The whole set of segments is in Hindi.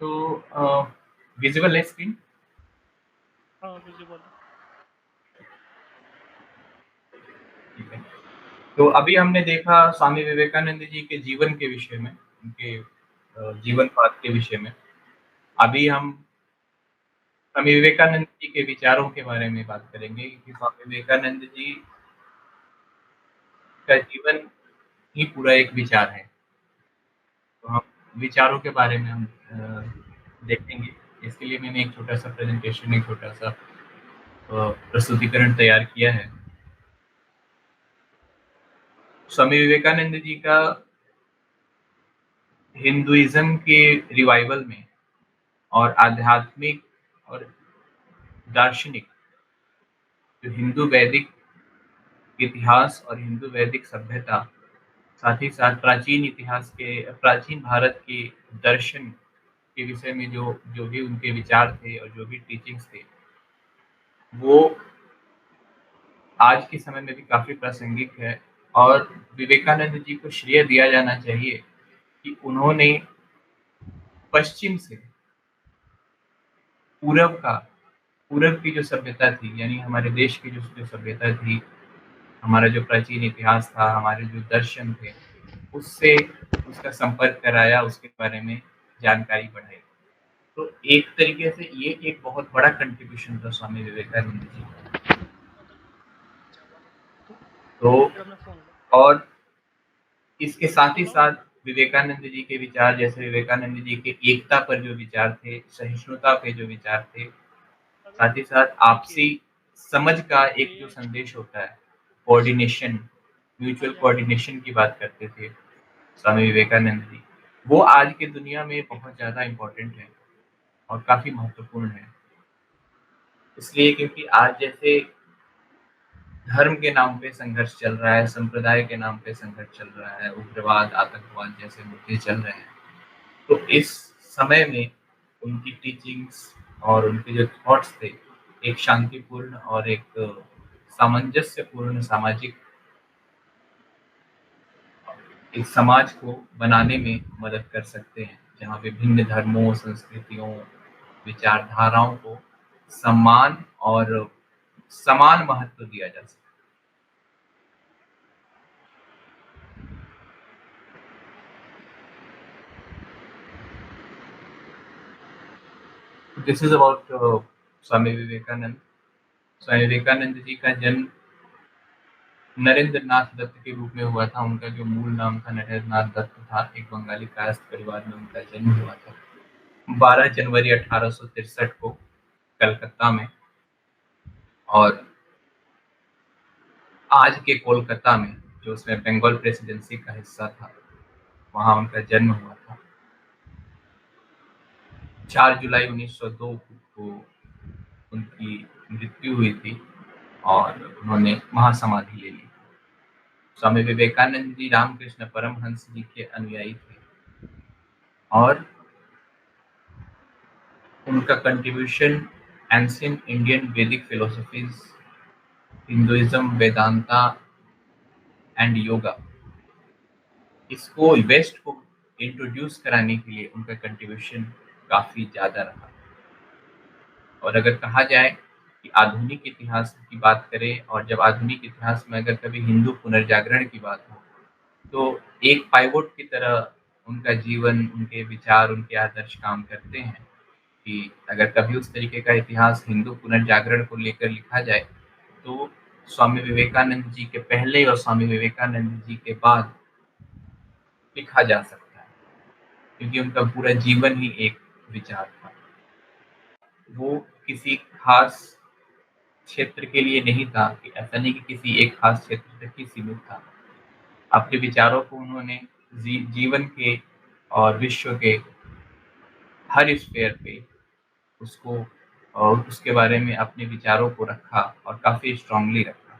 तो विज़िबल है स्क्रीन? हाँ, विज़िबल है। ठीक है। तो अभी हमने देखा स्वामी विवेकानंद जी के जीवन के विषय में, उनके जीवन पाठ के विषय में। अभी हम स्वामी विवेकानंद जी के विचारों के बारे में बात करेंगे कि स्वामी विवेकानंद जी का जीवन ही पूरा एक विचार है। तो हम विचारों के बारे में हम देखेंगे। इसके लिए मैंने एक छोटा-सा प्रेज़ेंटेशन, एक छोटा-सा प्रस्तुतिकरण तैयार किया है। स्वामी विवेकानंद जी का हिंदुइज़्म के रिवाइवल में और आध्यात्मिक और दार्शनिक जो हिंदू वैदिक इतिहास और हिंदू वैदिक सभ्यता, साथ ही साथ प्राचीन इतिहास के प्राचीन भारत के दर्शन के विषय में जो जो भी उनके विचार थे और जो भी टीचिंग्स थे, वो आज के समय में भी काफ़ी प्रासंगिक है और विवेकानंद जी को श्रेय दिया जाना चाहिए कि उन्होंने पश्चिम से पूरब का पूरब की जो सभ्यता थी, यानी हमारे देश की जो जो सभ्यता थी, हमारा जो प्राचीन इतिहास था, हमारे जो दर्शन थे, उससे उसका संपर्क कराया, उसके बारे में जानकारी बढ़ाई। तो एक तरीके से ये एक बहुत बड़ा कंट्रीब्यूशन था स्वामी विवेकानंद जी का। तो और इसके साथ ही साथ विवेकानंद जी के विचार, जैसे विवेकानंद जी के एकता पर जो विचार थे, सहिष्णुता पे जो विचार थे, साथ ही साथ आपसी समझ का एक जो संदेश होता है, कोऑर्डिनेशन, म्यूचुअल कोऑर्डिनेशन की बात करते थे स्वामी विवेकानंद जी। वो आज की दुनिया में बहुत ज़्यादा इम्पोर्टेंट है और काफ़ी महत्वपूर्ण है। इसलिए क्योंकि आज जैसे धर्म के नाम पे संघर्ष चल रहा है, संप्रदाय के नाम पे संघर्ष चल रहा है, उग्रवाद, आतंकवाद जैसे मुद्दे चल रहे हैं। तो इस समय में उनकी टीचिंग्स और उनके जो थॉट्स थे, एक शांतिपूर्ण और एक सामंजस्यपूर्ण सामाजिक एक समाज को बनाने में मदद कर सकते हैं, जहाँ विभिन्न धर्मों, संस्कृतियों, विचारधाराओं को सम्मान और समान महत्व दिया जा सके। This is about Swami Vivekananda. Swami Vivekananda ji का जन्म नरेंद्र नाथ दत्त के रूप में हुआ था। उनका जो मूल नाम था नरेंद्र नाथ दत्त था। एक बंगाली कायस्थ परिवार में उनका जन्म हुआ था 12 जनवरी 1863 को कलकत्ता में। और आज के कोलकाता में, जो उसमें बंगाल प्रेसिडेंसी का हिस्सा था, वहाँ उनका जन्म हुआ था। 4 जुलाई 1902 को उनकी मृत्यु हुई थी और उन्होंने महासमाधि ले ली। स्वामी विवेकानंद जी रामकृष्ण परमहंस जी के अनुयायी थे और उनका कंट्रीब्यूशन एंशिएंट इंडियन वैदिक philosophies, Hinduism, Vedanta and yoga, इसको वेस्ट को इंट्रोड्यूस कराने के लिए उनका कंट्रीब्यूशन काफ़ी ज़्यादा रहा। और अगर कहा जाए कि आधुनिक इतिहास की बात करें और जब आधुनिक इतिहास में अगर कभी हिंदू पुनर्जागरण की बात हो, तो एक पाइवोट की तरह उनका जीवन, उनके विचार, उनके आदर्श काम करते हैं कि अगर कभी उस तरीके का इतिहास हिंदू पुनर्जागरण को लेकर लिखा जाए, तो स्वामी विवेकानंद जी के पहले और स्वामी विवेकानंद जी के बाद लिखा जा सकता है, क्योंकि उनका पूरा जीवन ही एक विचार था। वो किसी खास क्षेत्र के लिए नहीं था, कि ऐसा नहीं कि किसी एक खास क्षेत्र तक ही सीमित था। अपने विचारों को उन्होंने जीवन के और विश्व के हर स्फेयर पे उसको और उसके बारे में अपने विचारों को रखा और काफ़ी स्ट्रॉन्गली रखा।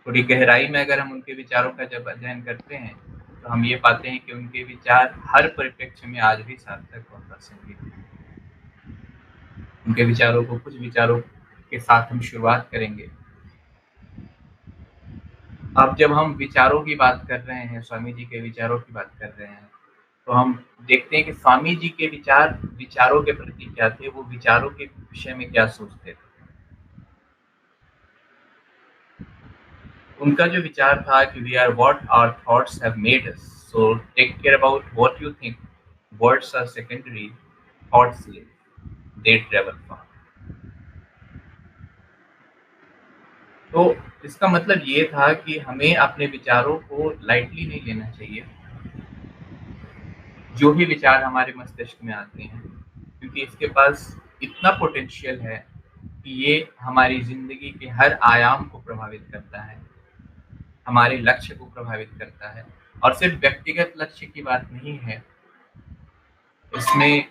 थोड़ी गहराई में अगर हम उनके विचारों का जब अध्ययन करते हैं, तो हम ये पाते हैं कि उनके विचार हर परिप्रेक्ष्य में आज भी सार्थक और प्रासंगिक हैं। उनके विचारों को, कुछ विचारों के साथ हम शुरुआत करेंगे। अब जब हम विचारों की बात कर रहे हैं, स्वामी जी के विचारों की बात कर रहे हैं, तो हम देखते हैं कि स्वामी जी के विचारों के प्रति क्या थे, वो विचारों के विषय में क्या सोचते थे। उनका जो विचार था कि we are what our thoughts have made us, so take care about what you think, words are secondary, thoughts live, they travel far. तो इसका मतलब ये था कि हमें अपने विचारों को लाइटली नहीं लेना चाहिए, जो भी विचार हमारे मस्तिष्क में आते हैं, क्योंकि इसके पास इतना पोटेंशियल है कि ये हमारी ज़िंदगी के हर आयाम को प्रभावित करता है, हमारे लक्ष्य को प्रभावित करता है। और सिर्फ व्यक्तिगत लक्ष्य की बात नहीं है, इसमें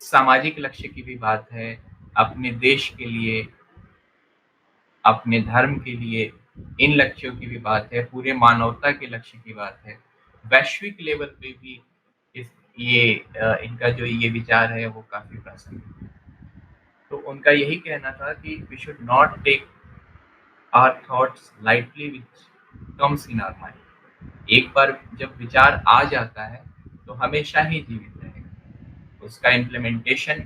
सामाजिक लक्ष्य की भी बात है, अपने देश के लिए, अपने धर्म के लिए इन लक्ष्यों की भी बात है, पूरे मानवता के लक्ष्य की बात है। वैश्विक लेवल पे भी इनका जो ये विचार है वो काफ़ी प्रासंगिक है। तो उनका यही कहना था कि we should not take our thoughts lightly which comes in our mind. एक बार जब विचार आ जाता है तो हमेशा ही जीवित रहेगा, उसका इम्प्लीमेंटेशन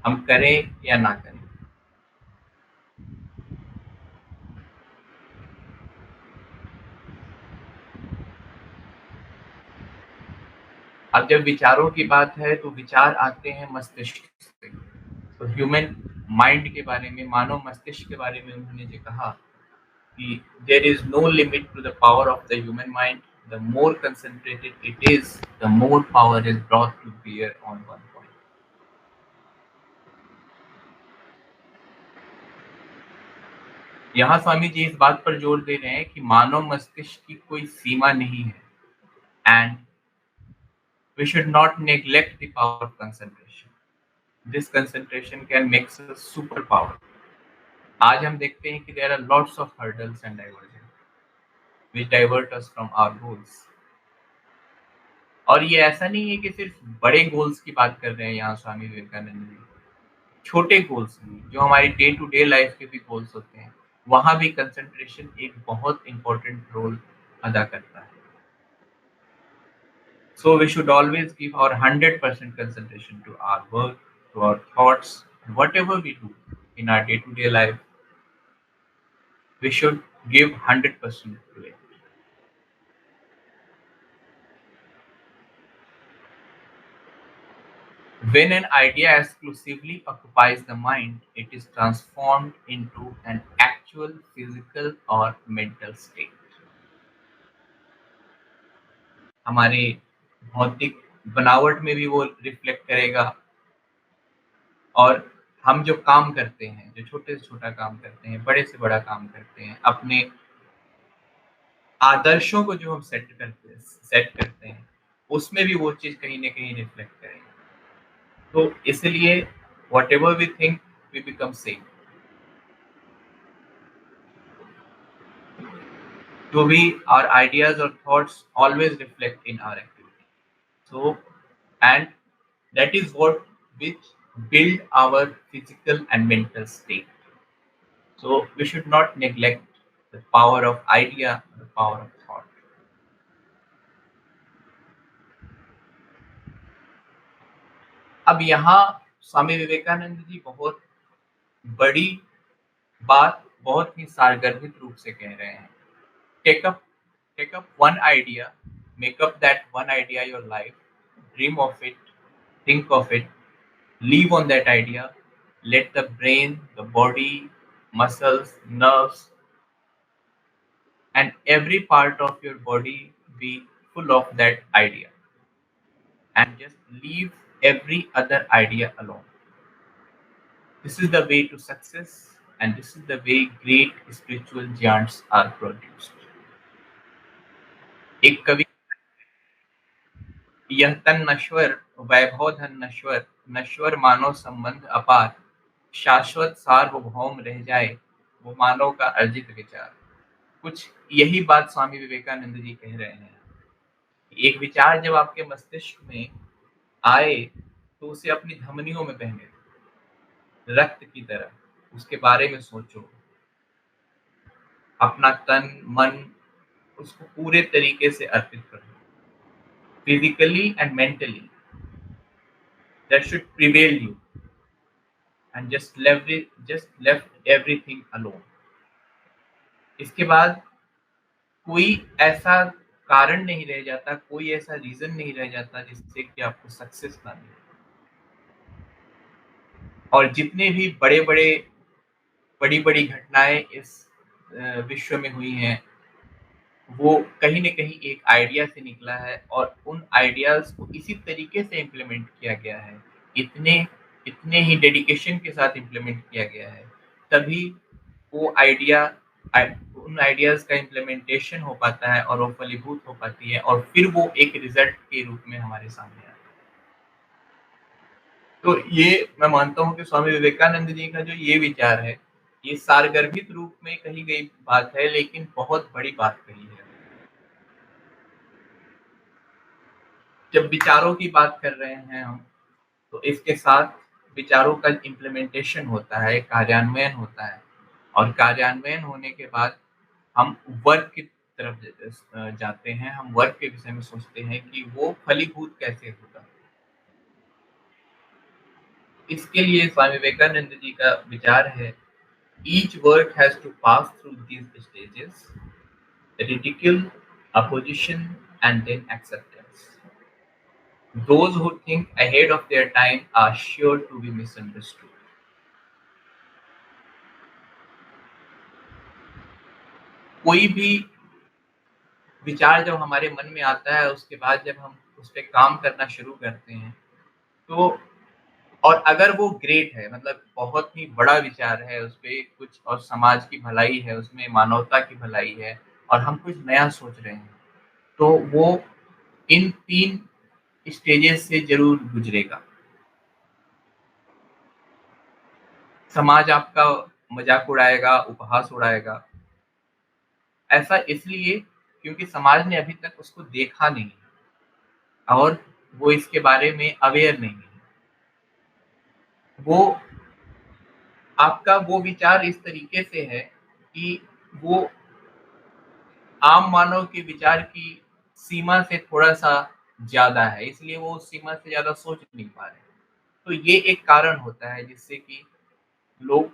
हम करें या ना करें। अब जब विचारों की बात है तो विचार आते हैं मस्तिष्क से। तो ह्यूमन माइंड के बारे में, मानव मस्तिष्क के बारे में उन्होंने जो कहा कि there is no limit to the power of the human mind, the more concentrated it is, the more power is brought to bear on one point. यहाँ स्वामी जी इस बात पर जोर दे रहे हैं कि मानव मस्तिष्क की कोई सीमा नहीं है, and we should not neglect the power of concentration. This concentration can makes us super power. आज हम देखते हैं कि there are lots of hurdles and diversion which divert us from our goals। और ये ऐसा नहीं है कि सिर्फ बड़े गोल्स की बात कर रहे हैं यहाँ स्वामी विवेकानंद जी, छोटे गोल्स भी, जो हमारी डे टू डे लाइफ के भी गोल्स होते हैं, वहाँ भी कंसंट्रेशन एक बहुत इंपॉर्टेंट रोल अदा करता है। So we should always give our 100% concentration to our work, to our thoughts, whatever we do in our day to day life, we should give 100% to it। When an idea exclusively occupies the mind, it is transformed into an actual physical or mental state। हमारे भौतिक बनावट में भी वो रिफ्लेक्ट करेगा, और हम जो काम करते हैं, जो छोटे से छोटा काम करते हैं, बड़े से बड़ा काम करते हैं, अपने आदर्शों को जो हम सेट करते हैं, उसमें भी वो चीज़ कहीं न कहीं रिफ्लेक्ट करेगी। तो इसलिए whatever we think we become same. तो भी our ideas or thoughts always reflect in our activity। So, and that is what which build our physical and mental state। So we should not neglect the power of idea, the power of thought। अब यहाँ स्वामी विवेकानंद जी बहुत बड़ी बात बहुत ही सारगर्भित रूप से कह रहे हैं। Take up, take up one idea, make up that one idea your life, dream of it, think of it, live on that idea, let the brain, the body, muscles, nerves, and every part of your body be full of that idea, and just leave every other idea alone। This is the way to success, and this is the way great spiritual giants are produced। एक कवि, यह तन नश्वर, वैभव धन नश्वर, नश्वर मानव संबंध अपार, शाश्वत सार्वभौम रह जाए, वो मानव का अर्जित विचार। कुछ यही बात स्वामी विवेकानंद जी कह रहे हैं। एक विचार जब आपके मस्तिष्क में आए तो उसे अपनी धमनियों में बहने दो, रक्त की तरह उसके बारे में सोचो, अपना तन मन उसको पूरे तरीके से अर्पित कर दो। physically and mentally, that should prevail you, and just left everything alone. इसके बाद कोई ऐसा कारण नहीं रह जाता, कोई ऐसा रीजन नहीं रह जाता जिससे कि आपको सक्सेस ना मिले। और जितने भी बड़ी-बड़ी घटनाएँ इस विश्व में हुई हैं, वो कहीं न कहीं एक आइडिया से निकला है और उन आइडियाज़ को इसी तरीके से इम्प्लीमेंट किया गया है। इतने इतने ही डेडिकेशन के साथ इम्प्लीमेंट किया गया है, तभी वो आइडिया उन आइडियाज़ का इम्प्लीमेंटेशन हो पाता है और वो फलीभूत हो पाती है और फिर वो एक रिज़ल्ट के रूप में हमारे सामने आता है। तो ये मैं मानता हूँ कि स्वामी विवेकानंद जी का जो ये विचार है, ये सारगर्भित रूप में कही गई बात है, लेकिन बहुत बड़ी बात कही है। जब विचारों की बात कर रहे हैं हम, तो इसके साथ विचारों का इम्प्लीमेंटेशन होता है, कार्यान्वयन होता है और कार्यान्वयन होने के बाद हम वर्क की तरफ जाते हैं, हम वर्क के विषय में सोचते हैं कि वो फलीभूत कैसे होगा। इसके लिए स्वामी विवेकानंद जी का विचार है, each work has to pass through these stages, ridicule, opposition, and then acceptance. Those who think ahead of their time are sure to be misunderstood. कोई भी विचार जब हमारे मन में आता है, उसके बाद जब हम उस पे काम करना शुरू करते हैं, तो और अगर वो ग्रेट है, मतलब बहुत ही बड़ा विचार है, उसपे कुछ और समाज की भलाई है, उसमें मानवता की भलाई है और हम कुछ नया सोच रहे हैं, तो वो इन 3 स्टेजेस से ज़रूर गुज़रेगा। समाज आपका मज़ाक उड़ाएगा, उपहास उड़ाएगा। ऐसा इसलिए क्योंकि समाज ने अभी तक उसको देखा नहीं है और वो इसके बारे में अवेयर नहीं है। वो आपका वो विचार इस तरीके से है कि वो आम मानव के विचार की सीमा से थोड़ा-सा ज़्यादा है, इसलिए वो उस सीमा से ज़्यादा सोच नहीं पा रहे। तो ये एक कारण होता है जिससे कि लोग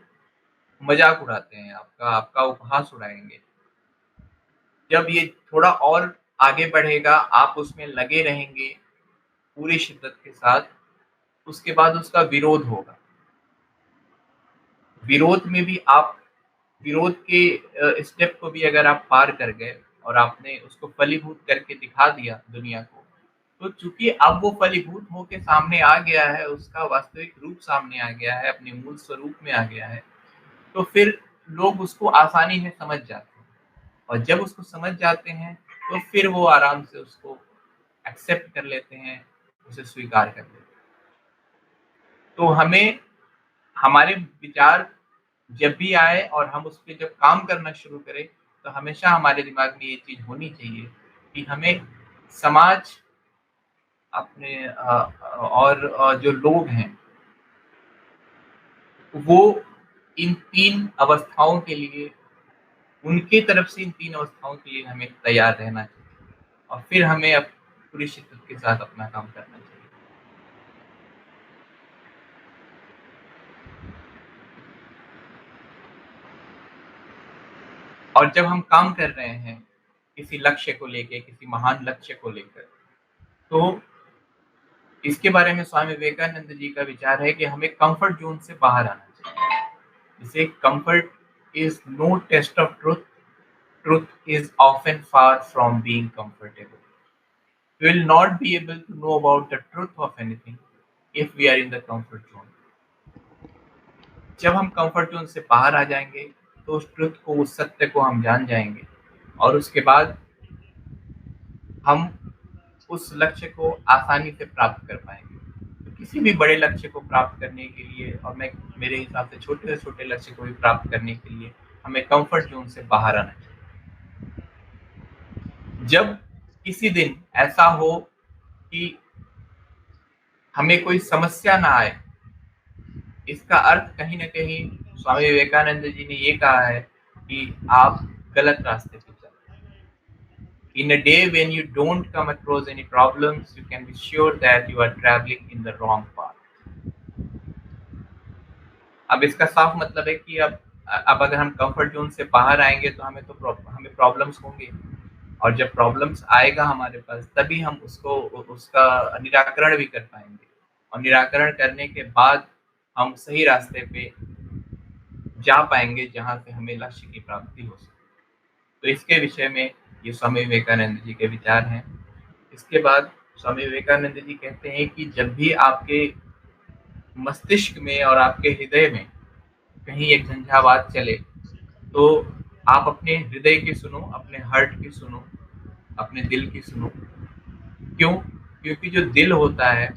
मज़ाक उड़ाते हैं आपका, आपका उपहास उड़ाएँगे। जब ये थोड़ा और आगे बढ़ेगा, आप उसमें लगे रहेंगे पूरी शिद्दत के साथ, उसके बाद उसका विरोध होगा। विरोध में भी आप विरोध के स्टेप को भी अगर आप पार कर गए और आपने उसको फलीभूत करके दिखा दिया दुनिया को, तो चूँकि अब वो फलीभूत होके सामने आ गया है, उसका वास्तविक रूप सामने आ गया है, अपने मूल स्वरूप में आ गया है, तो फिर लोग उसको आसानी से समझ जाते हैं और जब उसको समझ जाते हैं, तो फिर वो आराम से उसको एक्सेप्ट कर लेते हैं, उसे स्वीकार कर लेते हैं। तो हमें हमारे विचार जब भी आए और हम उस पे जब काम करना शुरू करें, तो हमेशा हमारे दिमाग में ये चीज़ होनी चाहिए कि हमें समाज अपने और जो लोग हैं, वो इन 3 अवस्थाओं के लिए उनकी तरफ से इन 3 अवस्थाओं के लिए हमें तैयार रहना चाहिए और फिर हमें पूरी शिद्दत के साथ अपना काम करना चाहिए। और जब हम काम कर रहे हैं, किसी लक्ष्य को लेके, किसी महान लक्ष्य को लेकर, तो इसके बारे में स्वामी विवेकानंद जी का विचार है कि हमें कम्फर्ट ज़ोन से बाहर आना चाहिए। जैसे comfort is no test of truth, truth is often far from being comfortable. We will not be able to know about the truth of anything if we are in the comfort zone. जब हम कम्फर्ट ज़ोन से बाहर आ जाएँगे, तो उस ट्रुथ को, उस सत्य को हम जान जाएँगे और उसके बाद हम उस लक्ष्य को आसानी से प्राप्त कर पाएँगे। तो किसी भी बड़े लक्ष्य को प्राप्त करने के लिए और मेरे हिसाब से छोटे से छोटे लक्ष्य को भी प्राप्त करने के लिए हमें कम्फर्ट ज़ोन से बाहर आना चाहिए। जब किसी दिन ऐसा हो कि हमें कोई समस्या ना आए, इसका अर्थ कहीं न कहीं स्वामी विवेकानंद जी ने ये कहा है कि आप गलत रास्ते पे चल रहे हैं। In a day when you don't come across any problems, you can be sure that you are traveling in the wrong path. अब इसका साफ मतलब है कि अब अगर हम कंफर्ट जोन से बाहर आएंगे तो हमें प्रॉब्लम्स होंगे, और जब प्रॉब्लम्स आएगा हमारे पास तभी हम उसका निराकरण भी कर पाएंगे, और निराकरण करने के बाद हम सही रास्ते पे जा पाएंगे जहाँ से हमें लक्ष्य की प्राप्ति हो सके। तो इसके विषय में ये स्वामी विवेकानंद जी के विचार हैं। इसके बाद स्वामी विवेकानंद जी कहते हैं कि जब भी आपके मस्तिष्क में और आपके हृदय में कहीं एक झंझावात चले तो आप अपने हृदय की सुनो, अपने हार्ट की सुनो, अपने दिल की सुनो। क्यों? क्योंकि जो दिल होता है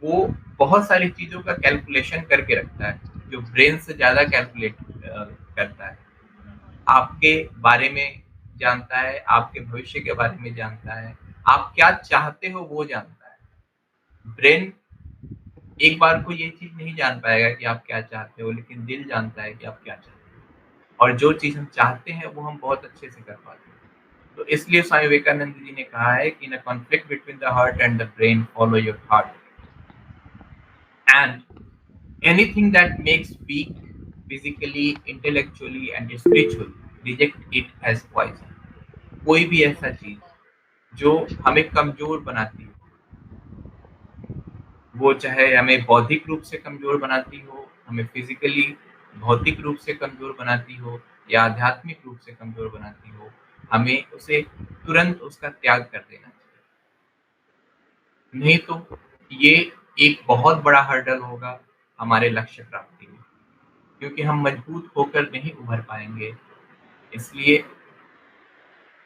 वो बहुत सारी चीज़ों का कैलकुलेशन करके रखता है, जो ब्रेन से ज़्यादा कैलकुलेट करता है। आपके बारे में जानता है, आपके भविष्य के बारे में जानता है, आप क्या चाहते हो वो जानता है। ब्रेन एक बार को ये चीज़ नहीं जान पाएगा कि आप क्या चाहते हो, लेकिन दिल जानता है कि आप क्या चाहते हो, और जो चीज़ हम चाहते हैं वो हम बहुत अच्छे से कर पाते हैं। तो इसलिए स्वामी विवेकानंद जी ने कहा है कि in a conflict between the heart and the brain, follow your heart, and anything that makes weak physically, intellectually and spiritually, reject it as poison. कोई भी ऐसा चीज जो हमें कमजोर बनाती हो, वो चाहे हमें बौद्धिक रूप से कमजोर बनाती हो, हमें फिजिकली भौतिक रूप से कमजोर बनाती हो, या आध्यात्मिक रूप से कमजोर बनाती हो, हमें उसे तुरंत उसका त्याग कर देना चाहिए। नहीं तो ये एक बहुत बड़ा हर्डल होगा हमारे लक्ष्य प्राप्ति में, क्योंकि हम मजबूत होकर नहीं उभर पाएंगे। इसलिए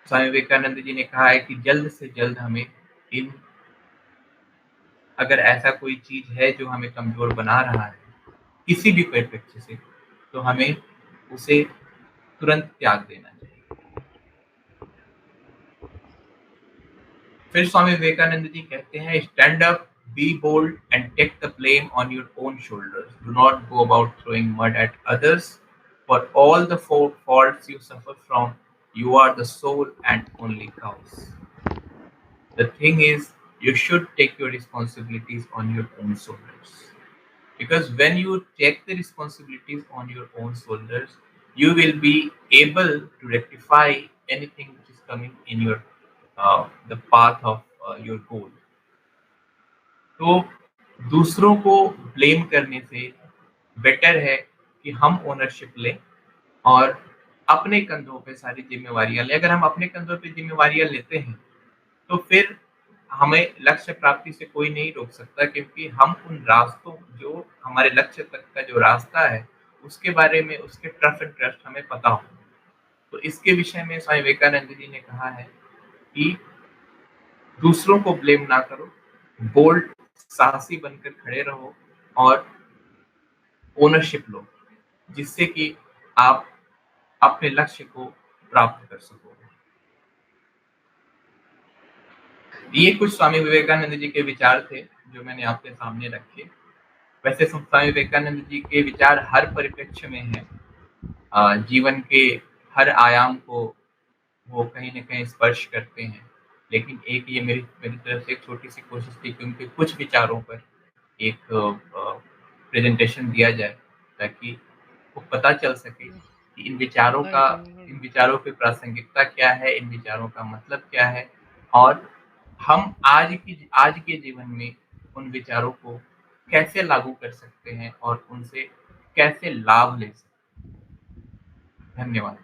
स्वामी विवेकानंद जी ने कहा है कि जल्द से जल्द हमें इन अगर ऐसा कोई चीज है जो हमें कमजोर बना रहा है किसी भी परिप्रेक्ष्य से, तो हमें उसे तुरंत त्याग देना चाहिए। फिर स्वामी विवेकानंद जी कहते हैं, stand up, be bold and take the blame on your own shoulders, do not go about throwing mud at others, for all the faults you suffer from, you are the sole and only cause. The thing is, you should take your responsibilities on your own shoulders. Because when you take the responsibilities on your own shoulders, you will be able to rectify anything which is coming in your the path of your goal. तो दूसरों को ब्लेम करने से बेटर है कि हम ओनरशिप लें और अपने कंधों पे सारी जिम्मेवारियां लें। अगर हम अपने कंधों पे जिम्मेवारियां लेते हैं तो फिर हमें लक्ष्य प्राप्ति से कोई नहीं रोक सकता, क्योंकि हम उन रास्तों, जो हमारे लक्ष्य तक का जो रास्ता है उसके बारे में, उसके ट्रफ एंड ट्रस्ट हमें पता हो। तो इसके विषय में स्वामी विवेकानंद जी ने कहा है कि दूसरों को ब्लेम ना करो, बोल्ड साहसी बनकर खड़े रहो और ओनरशिप लो, जिससे कि आप अपने लक्ष्य को प्राप्त कर सको। ये कुछ स्वामी विवेकानंद जी के विचार थे जो मैंने आपके सामने रखे। वैसे स्वामी विवेकानंद जी के विचार हर परिप्रेक्ष्य में है, जीवन के हर आयाम को वो कहीं न कहीं स्पर्श करते हैं। लेकिन एक ये मेरी मेरी तरफ से एक छोटी-सी कोशिश थी कि उनके कुछ विचारों पर एक प्रेज़ेंटेशन दिया जाए, ताकि वो पता चल सके कि नहीं तो इन विचारों की प्रासंगिकता क्या है, इन विचारों का मतलब क्या है, और हम आज के जीवन में उन विचारों को कैसे लागू कर सकते हैं और उनसे कैसे लाभ ले सकते हैं। धन्यवाद।